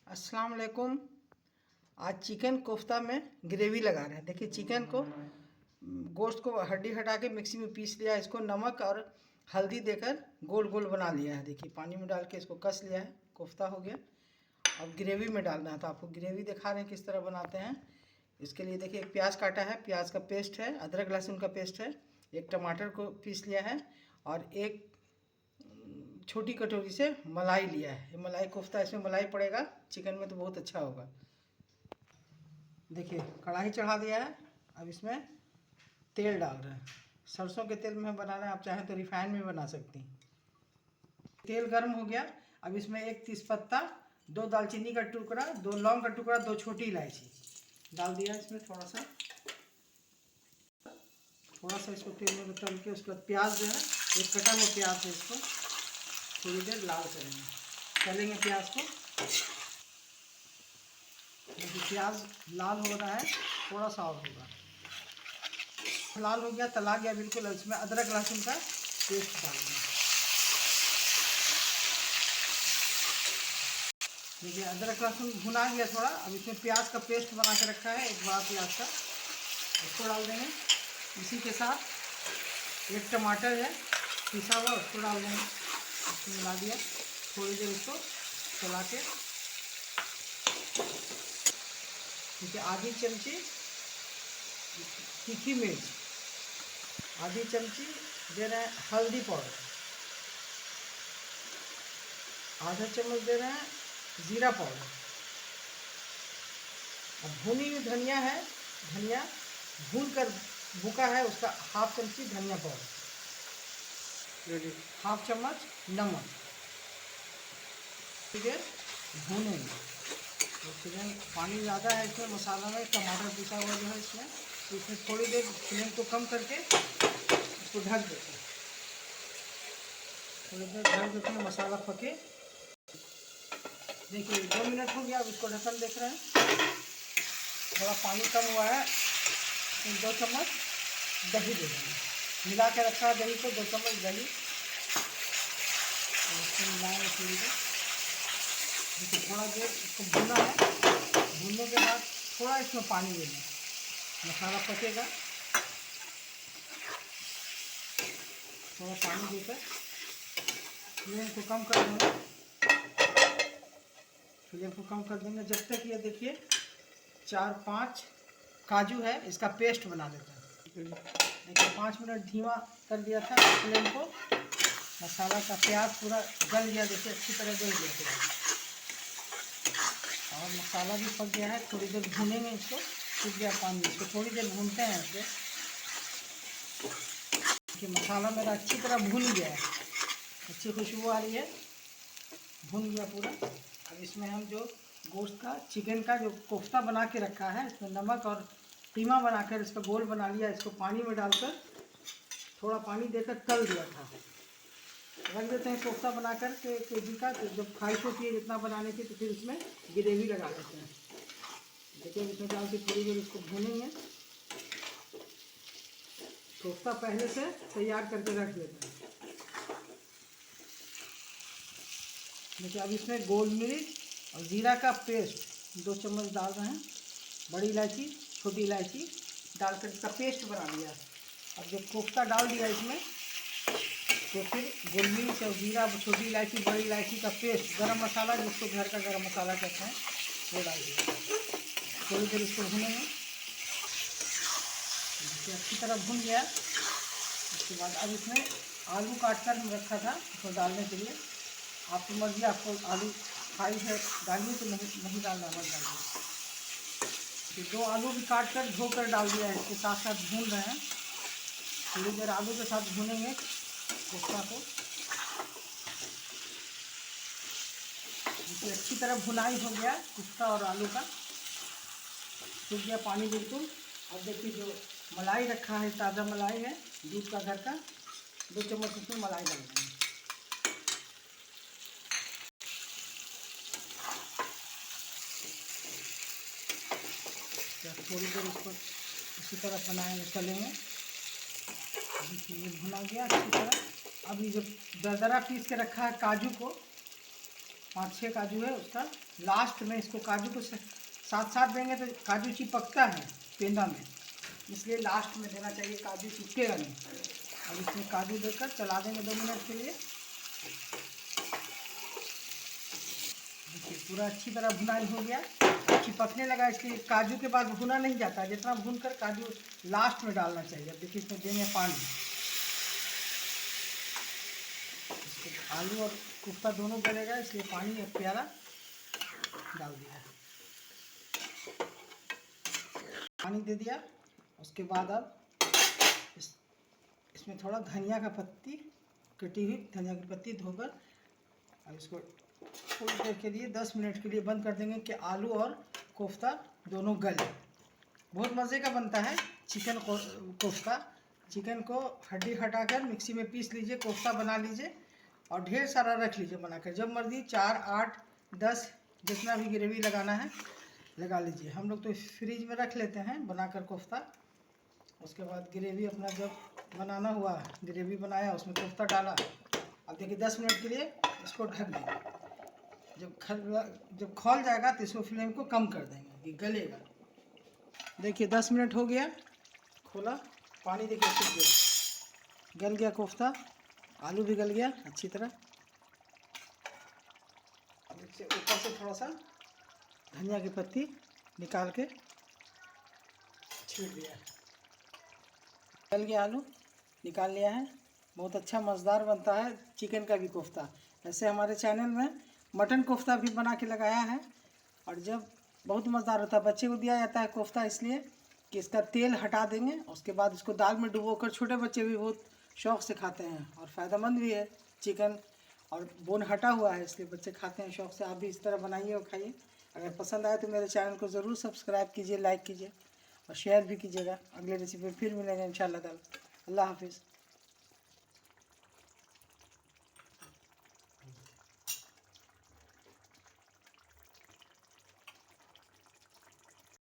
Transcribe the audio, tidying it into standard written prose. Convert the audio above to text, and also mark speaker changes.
Speaker 1: अस्सलाम वालेकुम। आज चिकन कोफ्ता में ग्रेवी लगा रहे हैं। देखिए चिकन को गोश्त को हड्डी हटा के मिक्सी में पीस लिया है। इसको नमक और हल्दी देकर गोल गोल बना लिया है। देखिए पानी में डाल के इसको कस लिया है, कोफ्ता हो गया। अब ग्रेवी में डालना है, तो आपको ग्रेवी दिखा रहे हैं किस तरह बनाते हैं। इसके लिए देखिए एक प्याज काटा है, प्याज का पेस्ट है, अदरक लहसुन का पेस्ट है, एक टमाटर को पीस लिया है और एक छोटी कटोरी से मलाई लिया है। ये मलाई कोफ्ता, इसमें मलाई पड़ेगा चिकन में तो बहुत अच्छा होगा। देखिए कढ़ाई चढ़ा दिया है। अब इसमें तेल डाल रहे हैं। सरसों के तेल में बनाना है, आप चाहें तो रिफाइंड में बना सकती हैं। तेल गर्म हो गया। अब इसमें एक तेजपत्ता, 2 दालचीनी का टुकड़ा, 2 लौंग का टुकड़ा, 2 छोटी इलायची डाल दिया। इसमें थोड़ा सा इसको तेल में तल के उसके बाद प्याज जो है, एक कटा हुआ प्याज है, इसको थोड़ी देर लाल करेंगे, तलेंगे प्याज को। देखिए प्याज लाल हो रहा है, थोड़ा सा और होगा। लाल हो गया, तला गया बिल्कुल। इसमें अदरक लहसुन का पेस्ट डालेंगे। देखिए अदरक लहसुन भुना गया थोड़ा। अब इसमें प्याज का पेस्ट बना के रखा है, एक बड़ा प्याज का, उसको डाल देंगे। इसी के साथ एक टमाटर है पिसा हुआ, उसको डाल देंगे। उसको मिला दिया, थोड़ी देर इसको चला के। देखिए आधी चमची तीखी मिर्च, आधी चमची दे रहे हैं हल्दी पाउडर, आधा चम्मच दे रहे हैं जीरा पाउडर। अब भुनी हुई धनिया है, धनिया भून कर बुका है, उसका हाफ चमची धनिया पाउडर, हाफ चम्मच नमक। ठीक है, भूनेंगे। चिकन पानी ज़्यादा है इसमें, मसाला में टमाटर पिसा हुआ जो है इसमें, तो इसमें थोड़ी देर फ्लेम को कम करके इसको ढक देते हैं। थोड़ी देर ढक देते हैं, मसाला पके। देखिए 2 मिनट हो गया। अब इसको ढक्कन देख रहे हैं, थोड़ा पानी कम हुआ है। 2 चम्मच दही दे देंगे, मिला के रखा है दही को, 2 चम्मच दही इसको मिलाएंगे थोड़ी देर। देखिए थोड़ा देर इसको भूना है। भूनने के बाद थोड़ा इसमें पानी देना, मसाला पकेगा। थोड़ा पानी देकर फ्लेम को कम कर देंगे। फ्लेम को कम कर देंगे जब तक ये देखिए 4-5 काजू है, इसका पेस्ट बना देते हैं। देखिए 5 मिनट धीमा कर दिया था फ्लेम को। मसाला का प्याज पूरा गल गया, देखिए अच्छी तरह गल गया पूरा, और मसाला भी पक गया है। थोड़ी देर भूनेंगे इसको, सूख गया पानी, इसको थोड़ी देर भूनते हैं इसे। कि मसाला मेरा अच्छी तरह भून गया है, अच्छी खुशबू आ रही है, भून गया पूरा। अब इसमें हम जो गोश्त का, चिकन का जो कोफ्ता बना के रखा है, इसमें नमक और कीमा बनाकर इसका गोल बना लिया। इसको पानी में डालकर थोड़ा पानी देकर तल दिया था। रख देते हैं कोफ्ता बनाकर के केजी का। तो जब ख्वाहिश होती है जितना बनाने की, तो फिर इसमें ग्रेवी लगा देते हैं। देखिए इसमें डाल के थोड़ी देर इसको भूनेंगे। कोफ्ता पहले से तैयार करके रख लेते हैं। देखिए अब इसमें गोल मिर्च और ज़ीरा का पेस्ट 2 चम्मच डाल रहे हैं। बड़ी इलायची, छोटी इलायची डालकर इसका पेस्ट बना लिया। अब जब कोफ्ता डाल दिया इसमें, तो फिर गोल मिर्च और ज़ीरा, छोटी इलायची, बड़ी इलायची का पेस्ट, गरम मसाला जिसको घर का गरम मसाला कहते हैं, वो डाल दिया। थोड़ी देर इसको भूनेंगे। देखिए अच्छी तरह भून गया। उसके बाद अब इसमें आलू काट कर रखा था उसको डालने के लिए। आपकी मर्जी, आपको आलू खाई है डालिए, तो नहीं डालना मत डालिए। 2 आलू भी काट कर धो कर डाल दिया है, इसके साथ साथ भून रहे हैं। थोड़ी देर आलू के साथ भूनेंगे कोफ्ता को। देखिए अच्छी तरह भुनाई हो गया कोफ्ता और आलू का, सूख गया पानी बिल्कुल। अब देखिए जो मलाई रखा है, ताज़ा मलाई है, दूध का घर का, 2 चम्मच उसमें मलाई डाल देंगे। थोड़ी देर इसको इसी तरह बनाएंगे, चलेंगे। देखिए ये भुना गया अच्छी तरह। अब ये जो दरदरा पीस के रखा है काजू को, 5-6 काजू है उसका। लास्ट में इसको काजू को साथ साथ देंगे तो काजू चिपकता है पेंदा में, इसलिए लास्ट में देना चाहिए, काजू चिपकेगा नहीं। अब इसमें काजू देकर चला देंगे 2 मिनट के लिए। देखिए पूरा अच्छी तरह भुनाई हो गया, चिपकने लगा, इसलिए काजू के बाद भुना नहीं जाता, जितना भून कर काजू लास्ट में डालना चाहिए। अब देखिए इसमें देंगे पानी। आलू और कोफ्ता दोनों गलेगा, इसलिए पानी एक प्याला डाल दिया, पानी दे दिया। उसके बाद अब इसमें थोड़ा धनिया का पत्ती, कटी हुई धनिया की पत्ती धोकर, और इसको थोड़ी देर के लिए 10 मिनट के लिए बंद कर देंगे कि आलू और कोफ्ता दोनों गले। बहुत मज़े का बनता है चिकन कोफ्ता। चिकन को हड्डी हटाकर मिक्सी में पीस लीजिए, कोफ्ता बना लीजिए और ढेर सारा रख लीजिए बनाकर। जब मर्जी 4, 8, 10 जितना भी ग्रेवी लगाना है लगा लीजिए। हम लोग तो फ्रिज में रख लेते हैं बनाकर कोफ्ता। उसके बाद ग्रेवी अपना जब बनाना हुआ, ग्रेवी बनाया, उसमें कोफ्ता डाला। अब देखिए 10 मिनट के लिए इसको ढक देंगे। जब खौल जाएगा तो इसको फ्लेम को कम कर देंगे कि गलेगा। देखिए 10 मिनट हो गया, खोला, पानी देखिए सूख गया, गल गया कोफ्ता, आलू भी गल गया अच्छी तरह। अब इससे ऊपर से थोड़ा सा धनिया की पत्ती निकाल के छीट दिया। गल गया आलू, निकाल लिया है। बहुत अच्छा मज़ेदार बनता है चिकन का भी कोफ्ता। ऐसे हमारे चैनल में मटन कोफ्ता भी बना के लगाया है, और जब बहुत मज़ेदार होता है। बच्चे को दिया जाता है कोफ्ता इसलिए कि इसका तेल हटा देंगे, उसके बाद इसको दाल में डुबोकर, छोटे बच्चे भी बहुत शौक़ से खाते हैं और फ़ायदेमंद भी है। चिकन और बोन हटा हुआ है, इसलिए बच्चे खाते हैं शौक़ से। आप भी इस तरह बनाइए और खाइए। अगर पसंद आए तो मेरे चैनल को ज़रूर सब्सक्राइब कीजिए, लाइक कीजिए और शेयर भी कीजिएगा। अगले रेसिपी में फिर मिलेंगे इंशाल्लाह ताला। अल्लाह हाफिज़।